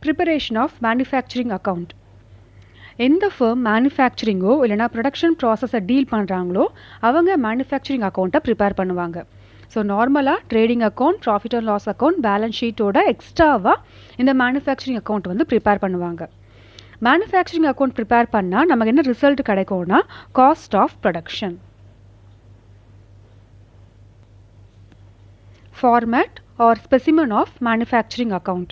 Preparation of manufacturing account. எந்த firm மேனுஃபேக்சரிங்கோ இல்லைனா ப்ரொடக்ஷன் ப்ராசஸை டீல் பண்ணுறாங்களோ அவங்க மேனுஃபேக்சரிங் அக்கௌண்ட்டை ப்ரிப்பேர் பண்ணுவாங்க. ஸோ நார்மலாக trading account, profit and loss account, balance ஷீட்டோட எக்ஸ்ட்ராவாக இந்த மேனுஃபேக்சரிங் அக்கௌண்ட் வந்து ப்ரிப்பேர் பண்ணுவாங்க. மேனுஃபேக்சரிங் அக்கௌண்ட் ப்ரிப்பேர் பண்ணால் நமக்கு என்ன ரிசல்ட் கிடைக்கும்னா cost of production. Format or specimen of manufacturing account.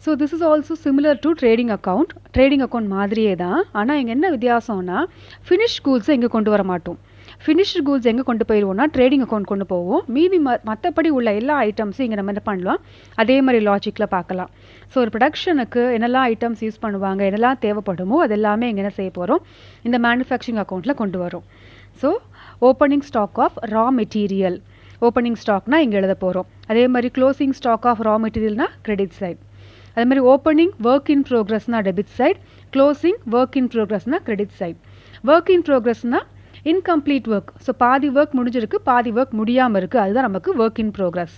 So this is also similar to trading account. Trading account மாதிரியே தான். ஆனால் இங்கே என்ன வித்தியாசம்னா finished goods இங்கே கொண்டு வர மாட்டோம். finished goods எங்கே கொண்டு போயிடுவோம்னா ட்ரேடிங் அக்கௌண்ட் கொண்டு போவோம். மீதி மற்றபடி உள்ள எல்லா ஐட்டம்ஸும் இங்கே நம்ம என்ன பண்ணலாம், அதே மாதிரி லாஜிக்கில் பார்க்கலாம். ஸோ ஒரு ப்ரொடக்ஷனுக்கு என்னெல்லாம் ஐட்டம்ஸ் யூஸ் பண்ணுவாங்க, என்னெல்லாம் தேவைப்படுமோ அது எல்லாமே இங்கே என்ன செய்ய போகிறோம், இந்த மேனுஃபேக்சரிங் அக்கௌண்ட்டில் கொண்டு வரும். So opening stock of raw material, opening ஸ்டாக்னா இங்கே எழுத போகிறோம். அதே மாதிரி க்ளோசிங் ஸ்டாக் ஆஃப் ரா மெட்டீரியல்னா கிரெடிட் சைட். அதே மாதிரி ஓப்பனிங் ஒர்க் இன் ப்ரோக்ரஸ்னா debit side, closing work in ப்ரோக்ரஸ்னா கிரெடிட் சைட். ஒர்க் இன் ப்ரோக்ரஸ்னா இன்கம்ப்ளீட் ஒர்க். ஸோ பாதி ஒர்க் முடிஞ்சிருக்கு, பாதி ஒர்க் முடியாமல் இருக்குது, அதுதான் நமக்கு ஒர்க் இன் ப்ரோக்ரஸ்.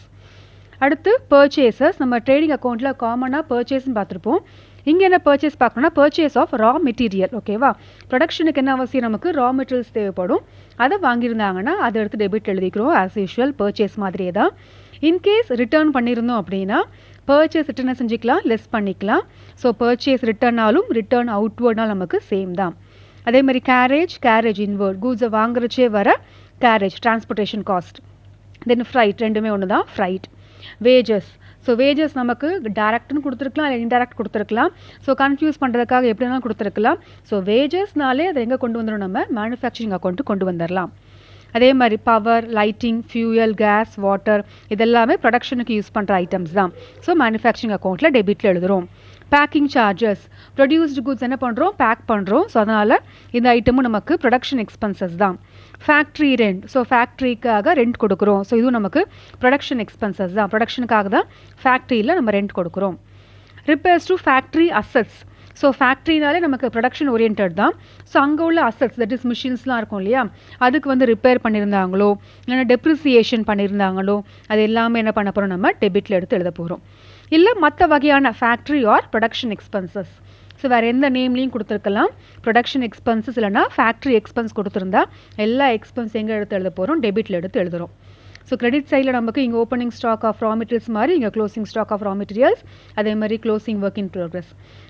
அடுத்து பர்ச்சேசஸ். நம்ம ட்ரேடிங் அக்கௌண்ட்டில் காமனாக பர்ச்சேஸ்ன்னு பார்த்துருப்போம். இங்கே என்ன பர்ச்சேஸ் பார்க்கணும்னா பர்ச்சேஸ் ஆஃப் ரா மெட்டீரியல். ஓகேவா, ப்ரொடக்ஷனுக்கு என்ன அவசியம், நமக்கு ரா மெட்டீரியல்ஸ் தேவைப்படும், அதை வாங்கியிருந்தாங்கன்னா அதை எடுத்து டெபிட் எழுதிக்கிறோம். ஆஸ் யூஷுவல் பர்ச்சேஸ் மாதிரியே தான். இன்கேஸ் ரிட்டர்ன் பண்ணியிருந்தோம் அப்படின்னா பர்ச்சேஸ் ரிட்டர்னை செஞ்சுக்கலாம், லெஸ் பண்ணிக்கலாம். ஸோ பர்ச்சேஸ் ரிட்டர்னாலும் ரிட்டர்ன் அவுட்வர்ட்னாலும் நமக்கு சேம் தான். அதே மாதிரி கேரேஜ் இன்வர்ட், கூட்ஸை வாங்குறச்சே வர கேரேஜ், டிரான்ஸ்போர்ட்டேஷன் காஸ்ட். தென் ஃப்ரைட், ரெண்டுமே ஒன்று தான், ஃப்ரைட். வேஜஸ். ஸோ வேஜஸ் நமக்கு டேரக்ட்னு கொடுத்துருக்கலாம், இல்லை இன்டெரக்ட் கொடுத்துருக்கலாம். ஸோ கன்ஃபியூஸ் பண்ணுறதுக்காக எப்படி வேணாலும் கொடுத்துருக்கலாம். ஸோ வேஜஸ்னாலே அதை எங்கே கொண்டு வந்துடும், நம்ம மேனுஃபேக்சரிங் அக்கௌண்ட்டு கொண்டு வந்துடலாம். அதே மாதிரி power, lighting, fuel, gas, water இதெல்லாமே ப்ரொடக்ஷனுக்கு யூஸ் பண்ணுற ஐட்டம்ஸ் தான். ஸோ மேனுஃபேக்சரிங் அக்கௌண்ட்டில் டெபிட்டில் எழுதுகிறோம். பேக்கிங் சார்ஜஸ், ப்ரொடியூஸ்டு குட்ஸ் என்ன பண்ணுறோம், பேக் பண்ணுறோம். ஸோ அதனால் இந்த ஐட்டமும் நமக்கு ப்ரொடக்ஷன் எக்ஸ்பென்சஸ் தான். ஃபேக்ட்ரி ரெண்ட், ஸோ ஃபேக்ட்ரிக்காக ரெண்ட் கொடுக்குறோம். ஸோ இதுவும் நமக்கு ப்ரொடக்ஷன் எக்ஸ்பென்சஸ் தான். ப்ரொடக்ஷனுக்காக தான் ஃபேக்ட்ரியில் நம்ம ரெண்ட் கொடுக்குறோம். Repairs to factory assets. So ஃபேக்ட்ரினாலே நமக்கு ப்ரொடக்ஷன் ஓரியன்ட் தான். ஸோ அங்கே உள்ள அசட்ஸ், தட் இஸ் மிஷின்ஸ்லாம் இருக்கும் இல்லையா, அதுக்கு வந்து ரிப்பேர் பண்ணியிருந்தாங்களோ இல்லைன்னா டெப்ரிசியேஷன் பண்ணியிருந்தாங்களோ அது எல்லாமே என்ன பண்ண போகிறோம், நம்ம டெபிட்டில் எடுத்து எழுத போகிறோம். இல்லை மற்ற வகையான factory or production expenses. So வேறு எந்த நேம்லேயும் கொடுத்துருக்கலாம். ப்ரொடக்ஷன் எக்ஸ்பென்சஸ் இல்லைனா ஃபேக்ட்ரி எக்ஸ்பென்ஸ் கொடுத்துருந்தா எல்லா எக்ஸ்பென்ஸ் எங்கே எடுத்து எழுத போகிறோம், டெபிட்டில் எடுத்து எழுதுகிறோம். ஸோ கிரெடிட் சைடில் நமக்கு இங்கே opening stock of raw materials மாதிரி இங்கே closing stock of raw materials, அதே மாதிரி க்ளோசிங் ஒர்க் இன் ப்ரோக்ரஸ்.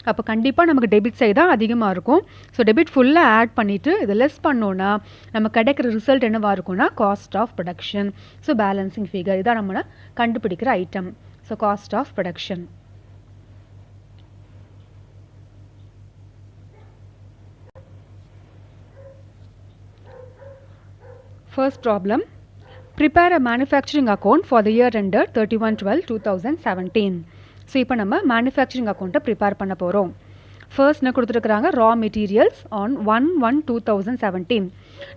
அப்போ கண்டிப்பாக நமக்கு டெபிட் சைடு தான் அதிகமாக இருக்கும். ஸோ டெபிட் ஃபுல்லாக ஆட் பண்ணிவிட்டு இதை லெஸ் பண்ணோன்னா நம்ம கிடைக்கிற ரிசல்ட் என்னவாக இருக்கும்னா cost of production. So balancing figure இதான் நம்ம கண்டுபிடிக்கிற item. So cost of production. First problem, prepare a manufacturing account for the year ended 31/12/2017. So இப்போ நம்ம மேனுஃபேக்சரிங் அக்கௌண்ட்டை ப்ரிப்பேர் பண்ண போகிறோம். ஃபர்ஸ்ட் என்ன கொடுத்துருக்குறாங்க, ரா மெட்டீரியல்ஸ் ஆன் 1/1/2017.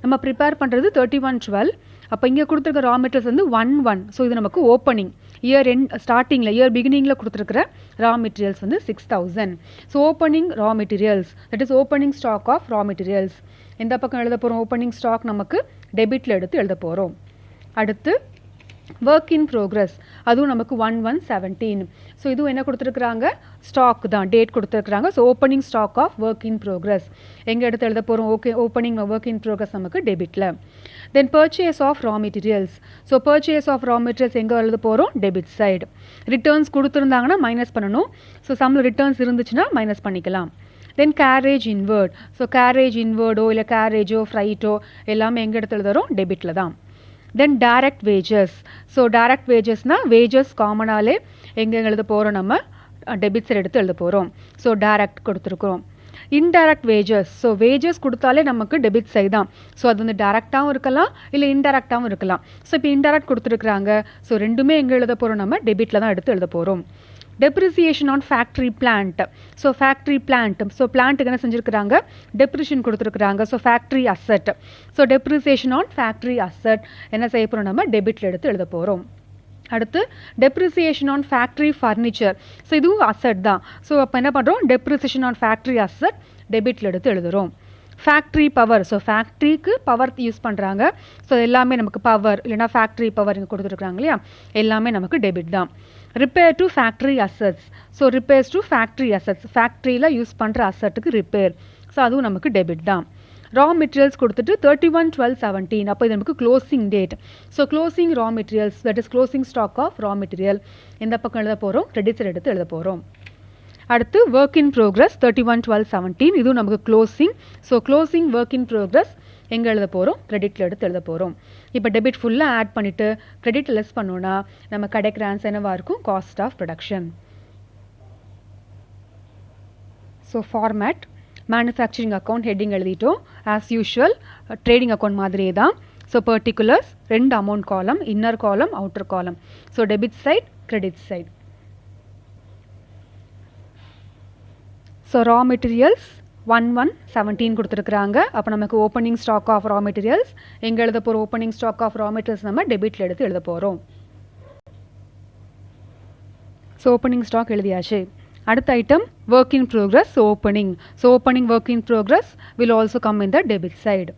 நம்ம ப்ரிப்பேர் பண்ணுறது 31/12. அப்போ இங்கே கொடுத்துருக்க ரா மெட்டீரியல்ஸ் வந்து 1/1. ஸோ இது நமக்கு ஓப்பனிங் இயர் எண்ட், ஸ்டார்டிங்கில் இயர் பிகினிங்கில் கொடுத்துருக்குற ரா மெட்டீரியல்ஸ் வந்து 6000. So opening raw materials, that is opening stock of raw materials. எந்த பக்கம் எழுத போகிறோம், ஓப்பனிங் ஸ்டாக் நமக்கு டெபிட்டில் எடுத்து எழுத போகிறோம். அடுத்து ஒர்க் இன் ப்ரோக்ரஸ், அதுவும் நமக்கு 1/1/17. ஸோ இதுவும் என்ன கொடுத்துருக்குறாங்க, ஸ்டாக் தான், டேட் கொடுத்துருக்குறாங்க. So opening stock of work in progress எங்கே எடுத்து எழுத போகிறோம், okay opening work in progress நமக்கு டெபிட்டில். Then purchase of raw materials. So purchase of raw materials எங்கே எழுத போகிறோம், டெபிட் சைடு. ரிட்டர்ன்ஸ் கொடுத்துருந்தாங்கன்னா மைனஸ் பண்ணணும். ஸோ சம்மில் ரிட்டர்ன்ஸ் இருந்துச்சுன்னா மைனஸ் பண்ணிக்கலாம். Then carriage inward. So carriage இன்வர்டோ இல்லை கேரேஜோ ஃப்ரைட்டோ எல்லாமே எங்கே எடுத்து எழுதுகிறோம், டெபிட்டில் தான். Then direct wages. So direct வேஜஸ்னால் வேஜஸ் காமனாலே எங்கே எழுத போகிறோம், நம்ம டெபிட் சைடு எடுத்து எழுத போகிறோம். ஸோ டைரக்ட் கொடுத்துருக்குறோம். Indirect wages. ஸோ வேஜஸ் கொடுத்தாலே நமக்கு டெபிட் சைடு தான். ஸோ அது வந்து டைரக்டாகவும் இருக்கலாம் இல்லை இன்டைரக்டாகவும் இருக்கலாம். ஸோ இப்போ இன்டைரக்ட் கொடுத்துருக்குறாங்க. ஸோ ரெண்டுமே எங்கே எழுத போகிறோம், நம்ம டெபிட்டில் தான் எடுத்து எழுத போகிறோம். depreciation on factory plant. So factory plant, so plant என்ன செஞ்சிருக்காங்க, depreciation கொடுத்திருக்காங்க. So factory asset. So depreciation on factory asset என்ன செய்ய போறோம், நம்ம டெபிட்ல எடுத்து எழுத போறோம். அடுத்து depreciation on factory furniture. So இதுவும் asset தான். So அப்ப என்ன பண்றோம், depreciation on factory asset டெபிட்ல எடுத்து எழுதுறோம். ஃபேக்ட்ரி பவர், ஸோ ஃபேக்ட்ரிக்கு பவர் யூஸ் பண்ணுறாங்க. ஸோ எல்லாமே நமக்கு பவர் இல்லைனா ஃபேக்ட்ரி பவர் இங்கே கொடுத்துருக்குறாங்க இல்லையா, எல்லாமே நமக்கு டெபிட் தான். Repair to factory assets. So repairs to factory assets, ஃபேக்ட்ரியில் யூஸ் பண்ணுற அசட்டுக்கு ரிப்பேர். ஸோ அதுவும் நமக்கு டெபிட் தான். ரா மெட்டீரியல்ஸ் கொடுத்துட்டு 31/12/17, அப்போ இது நமக்கு closing date. So closing raw materials, that is closing stock of raw material. எந்த பக்கம் எழுத போகிறோம்? கிரெடிட் சைடு எடுத்து எழுத போகிறோம். அடுத்து ஒர்க் இன் ப்ரோக்ரஸ் 31/12/17, இதுவும் நமக்கு closing. So closing work in progress எங்கே எழுத போகிறோம்? கிரெடிட்டில் எடுத்து எழுத போகிறோம். இப்போ டெபிட் ஃபுல்லாக ஆட் பண்ணிவிட்டு கிரெடிட் லெஸ் பண்ணோன்னா நம்ம கிடைக்கிற ஆன்சர் என்னவாக இருக்கும்? Cost of production. So format manufacturing account heading எழுதிட்டோம். ஆஸ் யூஷுவல் ட்ரேடிங் அக்கௌண்ட் மாதிரியே தான். So particulars, 2 amount column, inner column, outer column. So debit side, credit side. So raw materials 1/1/17 கொடுத்துருக்குறாங்க. அப்போ நமக்கு opening stock of raw materials எங்கே எழுத போகிறோம்? Opening stock of raw materials நம்ம டெபிட்டில் எடுத்து எழுத போகிறோம். ஸோ ஓப்பனிங் ஸ்டாக் எழுதியாச்சு. அடுத்த item work in progress. So opening. So opening work in progress will also come in the debit side.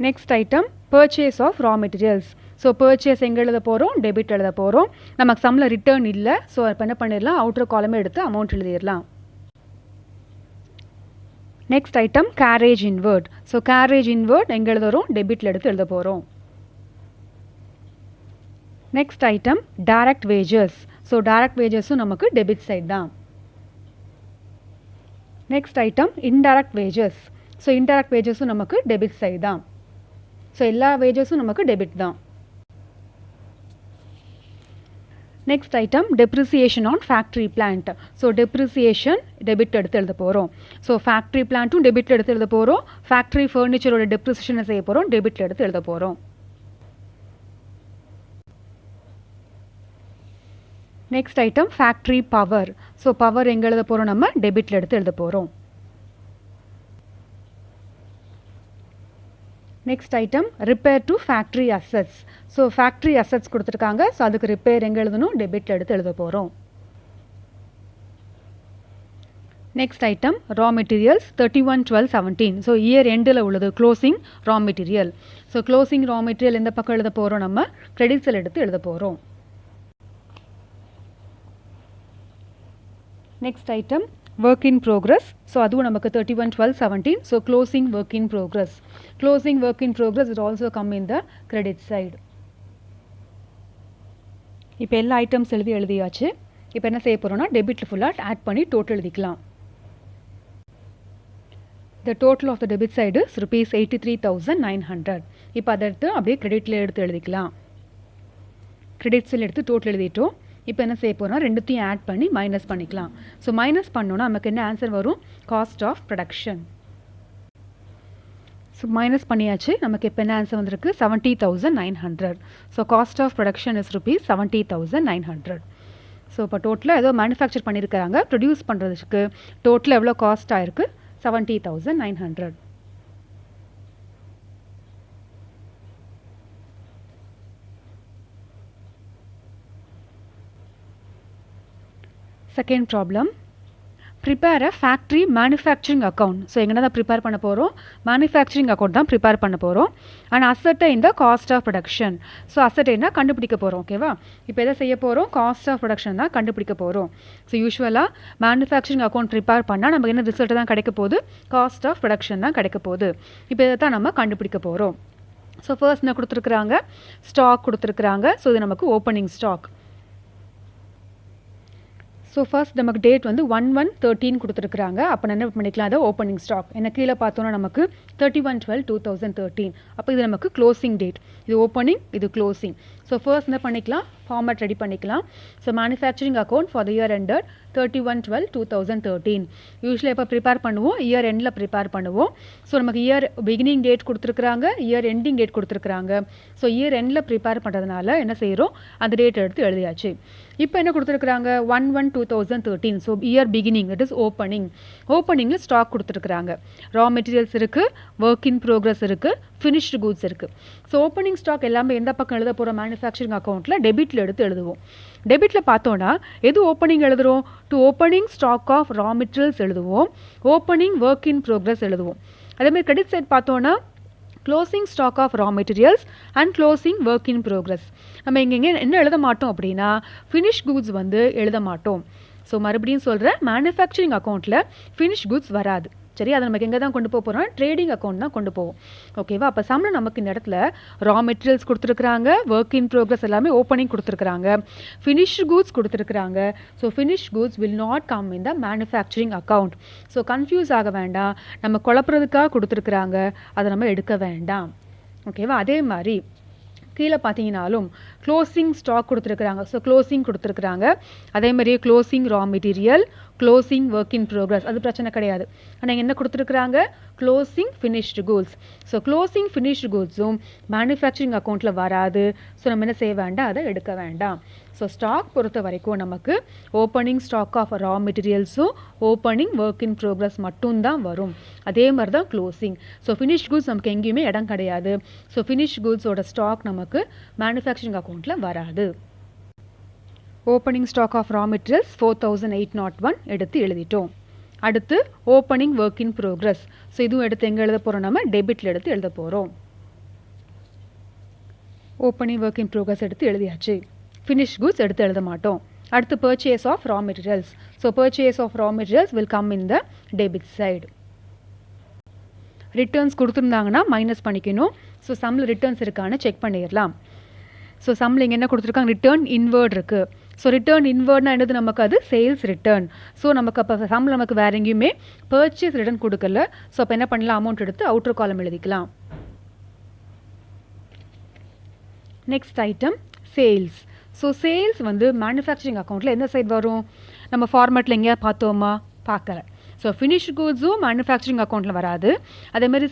Next item purchase of raw materials. So purchase எங்கே எழுத போகிறோம்? டெபிட் எழுத போகிறோம். நமக்கு சம்மில் ரிட்டர்ன் இல்லை. ஸோ இப்போ என்ன பண்ணிடலாம்? அவுட்டர் காலமே எடுத்து அமௌண்ட் எழுதிடலாம். Next item carriage inward. So carriage inward எங்கே எழுதுறோம்? டெபிட்டில் எடுத்து எழுத போகிறோம். Next item direct wages. So direct வேஜஸும் நமக்கு டெபிட் சைட் தான். Next item indirect wages. So indirect வேஜஸும் நமக்கு டெபிட் சைட் தான். ஸோ எல்லா வேஜஸும் நமக்கு டெபிட் தான். Next item depreciation on factory plant. So depreciation debit எடுத்து எழுத போகிறோம். ஸோ ஃபேக்ட்ரி பிளான்ட்டும் டெபிட்டில் எடுத்து எழுத போகிறோம். ஃபேக்ட்ரி ஃபர்னிச்சரோட டெப்ரிசியேஷனை செய்ய போகிறோம். டெபிட்டில் எடுத்து எழுத போகிறோம். Next item factory power. So power எங்கே எழுத போகிறோம்? நம்ம டெபிட்டில் எடுத்து எழுத போகிறோம். Next item repair to factory assets. So factory assets கொடுத்துருக்காங்க. ஸோ அதுக்கு ரிப்பேர் எங்கே எழுதணும்? டெபிட்டில் எடுத்து எழுத போகிறோம். Next item raw materials 31/12/17. So year எண்டில் உள்ளது closing raw material. So closing raw material எந்த பக்கம் எழுத போகிறோம்? நம்ம கிரெடிட்ஸில் எடுத்து எழுத போகிறோம். Next item work in progress. So அதுவும் நமக்கு 31/12/17. So closing work in progress. Closing work in progress it also come in the credit side. இப்போ எல்லா ஐட்டம்ஸ் எழுதியாச்சு. இப்போ என்ன செய்ய போகிறோம்னா டெபிட்டில் ஃபுல்லாக ஆட் பண்ணி டோட்டல் எழுதிக்கலாம். The total of the debit side is rupees 83,900. இப்போ அதை எடுத்து அப்படியே கிரெடிட்டில் எடுத்து எழுதிக்கலாம். கிரெடிட்ஸில் எடுத்து டோட்டல் எழுதிட்டோம். இப்போ என்ன செய்ய போகிறோம்? ரெண்டுத்தையும் ஆட் பண்ணி மைனஸ் பண்ணிக்கலாம். ஸோ மைனஸ் பண்ணோன்னா நமக்கு என்ன ஆன்சர் வரும்? Cost of production. So minus பண்ணியாச்சு. நமக்கு இப்போ என்ன ஆன்சர் வந்திருக்கு? 70,900. So cost of production is rupees 70,900. So இப்போ டோட்டலாக ஏதோ மேனுஃபேக்சர் பண்ணியிருக்கிறாங்க. ப்ரொடியூஸ் பண்ணுறதுக்கு டோட்டலாக எவ்வளோ காஸ்ட் ஆயிருக்கு? 70,900. Second problem, prepare a factory manufacturing account. So எங்கன தான் prepare பண்ண போறோம்? manufacturing account தான் prepare பண்ண போறோம். and asset in the cost of production. so asset என்ன கண்டுபிடிக்க போறோம். ஓகேவா? இப்போ எதை செய்ய போறோம்? cost of production தான் கண்டுபிடிக்க போறோம். so usually manufacturing account prepare பண்ணா நமக்கு என்ன ரிசல்ட் தான் கிடைக்க போகுது? cost of production தான் கிடைக்க போகுது. இப்போ இதை தான் நம்ம கண்டுபிடிக்க போறோம். so first என்ன கொடுத்திருக்காங்க? stock கொடுத்திருக்காங்க. so இது நமக்கு opening stock. ஸோ ஃபர்ஸ்ட் நமக்கு டேட் வந்து 1/1/13 கொடுத்துருக்குறாங்க. அப்போ என்ன பண்ணிக்கலாம்? அதை ஓப்பனிங் ஸ்டாக். என்ன கீழே பார்த்தோன்னா நமக்கு 31/12/2013. அப்போ இது நமக்கு க்ளோசிங் டேட். இது ஓப்பனிங், இது க்ளோசிங். ஸோ ஃபர்ஸ்ட் என்ன பண்ணிக்கலாம்? ஃபார்மேட் ரெடி பண்ணிக்கலாம். So manufacturing account for the year ended 31/12/2013. Usually எப்போ ப்ரிப்பேர் பண்ணுவோம்? இயர் எண்டில் ப்ரிப்பேர் பண்ணுவோம். ஸோ நமக்கு இயர் பிகினிங் டேட் கொடுத்துருக்குறாங்க, இயர் எண்டிங் டேட் கொடுத்துருக்குறாங்க. ஸோ இயர் எண்டில் ப்ரிப்பேர் பண்ணுறதுனால என்ன செய்கிறோம்? அந்த டேட் எடுத்து எழுதியாச்சு. இப்போ என்ன கொடுத்துருக்குறாங்க? 1/1/2013. So year beginning, it is opening. ஓப்பனிங்கில் ஸ்டாக் கொடுத்துருக்குறாங்க. ரா மெட்டீரியல்ஸ் இருக்குது, ஒர்க் இன் ப்ரோக்ரஸ் இருக்குது, ஃபினிஷ்டு கூட்ஸ் இருக்குது. ஸோ ஓப்பனிங் ஸ்டாக் எல்லாமே எந்த பக்கம் எழுத போகிறோம்? மேனுஃபேக்சரிங் அக்கௌண்ட்டில் டெபிட்டில் எடுத்து எழுதுவோம். டெபிட்டில் பார்த்தோன்னா எது ஓப்பனிங் எழுதுகிறோம்? To opening stock of raw materials எழுதுவோம், ஓப்பனிங் ஒர்க் இன் ப்ரோக்ரஸ் எழுதுவோம். அதேமாதிரி கிரெடிட் சைட் பார்த்தோன்னா closing stock of raw materials and closing work in progress. நம்ம இங்கே என்ன எழுத மாட்டோம் அப்படின்னா ஃபினிஷ் கூட்ஸ் வந்து எழுத மாட்டோம். ஸோ மறுபடியும் சொல்கிறேன், மேனுஃபேக்சரிங் அக்கௌண்ட்டில் ஃபினிஷ் கூட்ஸ் வராது. சரி, அதை நமக்கு எங்கே தான் கொண்டு போக போகிறோம்? ட்ரேடிங் அக்கௌண்ட் தான் கொண்டு போவோம். ஓகேவா? அப்போ சம்மில் நமக்கு இந்த இடத்துல ரா மெட்டீரியல்ஸ் கொடுத்துருக்குறாங்க, ஒர்க் இன் ப்ரோக்ரஸ் எல்லாமே ஓப்பனிங் கொடுத்துருக்குறாங்க, ஃபினிஷ் கூட்ஸ் கொடுத்துருக்குறாங்க. So finish goods will not come in the manufacturing account. So confuse ஆக வேண்டாம், நம்ம குழப்புறதுக்காக கொடுத்துருக்குறாங்க, அதை நம்ம எடுக்க வேண்டாம். ஓகேவா? அதே மாதிரி கீழே பார்த்தீங்கன்னாலும் க்ளோசிங் ஸ்டாக் கொடுத்துருக்குறாங்க. ஸோ க்ளோசிங் கொடுத்துருக்குறாங்க, அதே மாதிரியே closing raw material, closing work in progress, அது பிரச்சனை கிடையாது. ஆனால் என்ன கொடுத்துருக்குறாங்க? Closing finished goods. So closing finished கூட்ஸும் மேனுஃபேக்சரிங் அக்கௌண்ட்டில் வராது. ஸோ நம்ம என்ன செய்ய வேண்டாம்? அதை எடுக்க வேண்டாம். ஸோ ஸ்டாக் பொறுத்த வரைக்கும் நமக்கு ஓப்பனிங் ஸ்டாக் ஆஃப் ரா மெட்டீரியல்ஸும் ஓப்பனிங் ஒர்க் இன் ப்ரோக்ரஸ் மட்டும்தான் வரும். அதே மாதிரி தான் க்ளோசிங். ஸோ ஃபினிஷ் கூட்ஸ் நமக்கு எங்கேயுமே இடம் கிடையாது. ஸோ ஃபினிஷ் கூட்ஸோட ஸ்டாக் நமக்கு மேனுஃபேக்சரிங் அக்கௌண்ட்டில் வராது. Opening stock of raw materials 4801 எடுத்து எழுதிட்டோம். அடுத்து opening work in progress. So இதுவும் எடுத்து எங்கே எழுத போகிறோம்? நம்ம டெபிட்டில் எடுத்து எழுத போகிறோம். ஓப்பனிங் ஒர்க் இன் ப்ரோக்ரஸ் எடுத்து எழுதியாச்சு. ஃபினிஷ் கூட்ஸ் எடுத்து எழுத மாட்டோம். அடுத்து purchase of raw materials. So purchase of raw materials will come in the debit side. Returns கொடுத்துருந்தாங்கன்னா மைனஸ் பண்ணிக்கணும். ஸோ சம்மில் ரிட்டர்ன்ஸ் இருக்கான்னு செக் பண்ணிடலாம். ஸோ சம்மில் இங்கே என்ன கொடுத்துருக்காங்க? ரிட்டர்ன் இன்வேர்ட் இருக்குது. ஸோ ரிட்டர்ன் இன்வேர்ட்னா என்னது? நமக்கு அது சேல்ஸ் ரிட்டர்ன். ஸோ நமக்கு அப்போ சம்மில் நமக்கு வேறு எங்கேயுமே பர்ச்சேஸ் ரிட்டர்ன் கொடுக்கல. ஸோ அப்போ என்ன பண்ணலாம்? அமௌண்ட் எடுத்து அவுட்டர் காலம் எழுதிக்கலாம். Next item sales. So sales வந்து மேனுஃபேக்சரிங் அக்கௌண்ட்டில் எந்த சைடு வரும்? நம்ம ஃபார்மேட்டில் எங்கேயா பார்த்தோமா? பார்க்கல. ஸோ ஃபினிஷ் கூட்ஸும் மேனுஃபேக்சரிங் அக்கௌண்ட்டில் வராது. அதேமாதிரி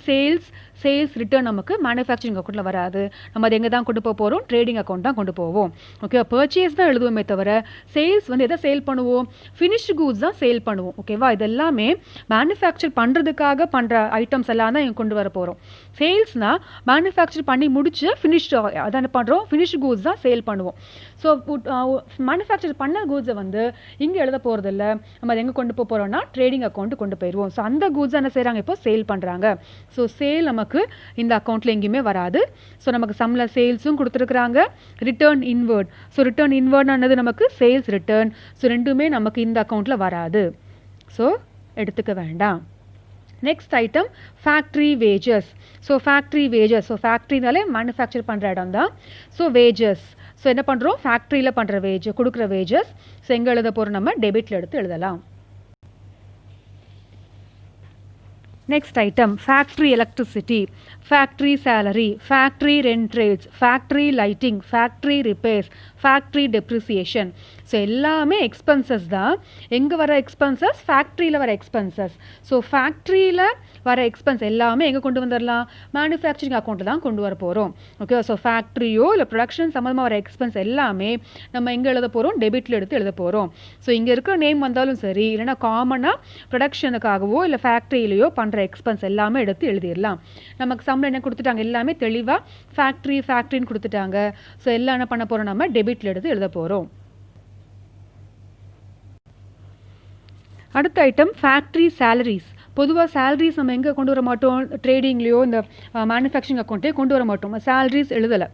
சேல்ஸ் ரிட்டர்ன் நமக்கு மேனுஃபேக்சரிங் அக்கௌண்ட்டில் வராது. நம்ம அது எங்கே தான் கொண்டு போக போகிறோம்? ட்ரேடிங் அக்கௌண்ட் தான் கொண்டு போவோம். ஓகேவா? பர்ச்சேஸ் தான் எழுதுவோமே தவிர சேல்ஸ் வந்து எதை சேல் பண்ணுவோம்? ஃபினிஷ் கூட்ஸ் தான் சேல் பண்ணுவோம். ஓகேவா? இதெல்லாமே மேனுஃபேக்சர் பண்ணுறதுக்காக பண்ணுற ஐட்டம்ஸ் எல்லாம் தான் இங்கே கொண்டு வர போகிறோம். சேல்ஸ்னால் மேனுஃபேக்சர் பண்ணி முடிச்சு ஃபினிஷ் அதான் பண்ணுறோம், ஃபினிஷ் கூட்ஸ் தான் சேல் பண்ணுவோம். ஸோ மேனுஃபேக்சர் பண்ண கூட்ஸை வந்து இங்கே எழுத போகிறதில்ல. நம்ம அதை எங்கே கொண்டு போக போகிறோம்னா ட்ரேடிங் அக்கௌண்ட்டு கொண்டு போயிடுவோம். ஸோ அந்த கூட்ஸ் என்ன செய்கிறாங்க? இப்போ சேல் பண்ணுறாங்க. ஸோ சேல் நமக்கு இந்த அக்கௌண்ட்டில் எங்கேயுமே வராது. ஸோ நமக்கு சம்மில் சேல்ஸும் கொடுத்துருக்குறாங்க, ரிட்டர்ன் இன்வேர்ட். ஸோ ரிட்டர்ன் இன்வேர்ட்னானது நமக்கு சேல்ஸ் ரிட்டர்ன். ஸோ ரெண்டுமே நமக்கு இந்த அக்கௌண்ட்டில் வராது. ஸோ எடுத்துக்க வேண்டாம். Next item factory wages. So factory wages, so ஃபேக்ட்ரினாலே மேனுஃபேக்சர் பண்ணுற இடம் தான். ஸோ வேஜஸ், ஸோ என்ன பண்ணுறோம்? ஃபேக்ட்ரியில் பண்ணுற கொடுக்குற வேஜஸ். ஸோ எங்கே எழுத போகிறோம்? நம்ம டெபிட்டில் எடுத்து எழுதலாம். Next item factory electricity, factory salary, factory rent rates, factory lighting, factory repairs, factory depreciation. So எல்லாமே எக்ஸ்பென்சஸ் தான். எங்கே வர எக்ஸ்பென்சஸ்? ஃபேக்ட்ரியில் வர எக்ஸ்பென்சஸ். ஸோ ஃபேக்ட்ரியில் வர எக்ஸ்பென்ஸ் எல்லாமே எங்கே கொண்டு வந்துடலாம்? மேனுஃபேக்சரிங் அக்கௌண்ட்டு தான் கொண்டு வர போகிறோம். ஓகே, ஸோ ஃபேக்ட்ரியோ இல்லை ப்ரொடக்ஷன் சம்மந்தமாக வர எக்ஸ்பென்ஸ் எல்லாமே நம்ம எங்கே எழுத போகிறோம்? டெபிட்டில் எடுத்து எழுத போகிறோம். ஸோ இங்கே இருக்கிற நேம் வந்தாலும் சரி, இல்லைனா காமனாக ப்ரொடக்ஷனுக்காகவோ இல்லை ஃபேக்ட்ரியிலையோ பண்ணுற எக்ஸ்பென்ஸ் எல்லாமே எடுத்து எழுதிடலாம். நமக்கு சம்மில் என்ன கொடுத்துட்டாங்க? எல்லாமே தெளிவாக ஃபேக்ட்ரின்னு கொடுத்துட்டாங்க. ஸோ எல்லாம் என்ன பண்ண போகிறோம்? நம்ம டெபிட்டில் எடுத்து எழுத போகிறோம். அடுத்த ஐட்டம் ஃபேக்ட்ரி சேலரிஸ். பொதுவாக சேலரிஸ் நம்ம எங்கே கொண்டு வர மாட்டோம்? ட்ரேடிங்லேயோ இந்த மேனுஃபேக்சரிங் அக்கௌண்ட்டே கொண்டு வர மாட்டோம். சேலரிஸ் எழுதலை.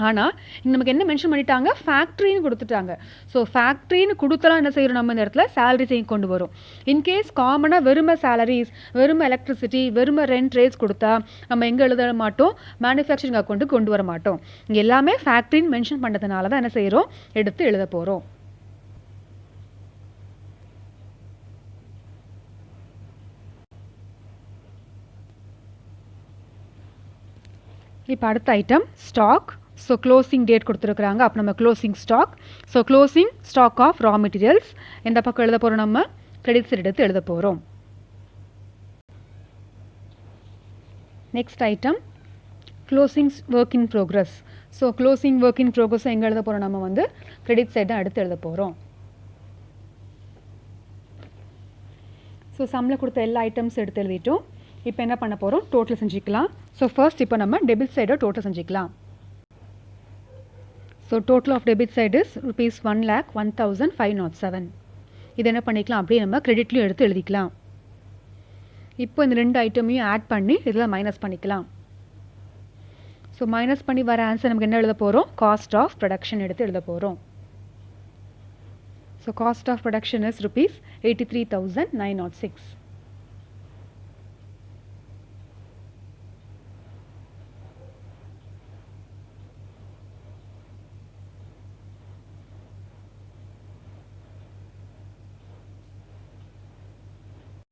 ஆனால் இங்கே நமக்கு என்ன மென்ஷன் பண்ணிட்டாங்க? ஃபேக்ட்ரின்னு கொடுத்துட்டாங்க. ஸோ ஃபேக்ட்ரின்னு கொடுத்தலாம் என்ன செய்கிறோம்? நம்ம இந்த இடத்துல சேலரிஸையும் கொண்டு வரும். இன்கேஸ் காமனாக வெறுமை சேலரிஸ், வெறுமை எலக்ட்ரிசிட்டி, வெறுமை ரெண்ட் ரேட்ஸ் கொடுத்தா நம்ம எங்கே எழுத மாட்டோம்? மேனுஃபேக்சரிங் அக்கௌண்ட்டுக்கு கொண்டு வர மாட்டோம். இங்கே எல்லாமே ஃபேக்ட்ரின்னு மென்ஷன் பண்ணதுனால தான் என்ன செய்கிறோம்? எடுத்து எழுத போகிறோம். இப்போ அடுத்த item stock. So closing date கொடுத்துருக்குறாங்க. அப்போ நம்ம closing stock. So closing stock of raw materials எந்த பக்கம் எழுத போகிறோம்? நம்ம கிரெடிட் சைடு எடுத்து எழுத போகிறோம். Next item closing work in progress. So closing work in progress எங்கே எழுத போகிறோம்? நம்ம வந்து கிரெடிட் சைடு தான் எடுத்து எழுத போகிறோம். ஸோ சம்மில் கொடுத்த எல்லா ஐட்டம்ஸ் எடுத்து எழுதிட்டோம். இப்போ என்ன பண்ண போகிறோம்? டோட்டல் செஞ்சுக்கலாம். ஸோ ஃபர்ஸ்ட் இப்போ நம்ம டெபிட் சைடை டோட்டல் செஞ்சுக்கலாம். So total of debit side is ₹1,01,507. இது என்ன பண்ணிக்கலாம்? அப்படியே நம்ம கிரெடிட்லையும் எடுத்து எழுதிக்கலாம். இப்போ இந்த ரெண்டு ஐட்டமையும் ஆட் பண்ணி இதில் மைனஸ் பண்ணிக்கலாம். ஸோ மைனஸ் பண்ணி வர ஆன்சர் நமக்கு என்ன எழுத போகிறோம்? காஸ்ட் ஆஃப் ப்ரொடக்ஷன் எடுத்து எழுத போகிறோம். So cost of production is rupees 83,906.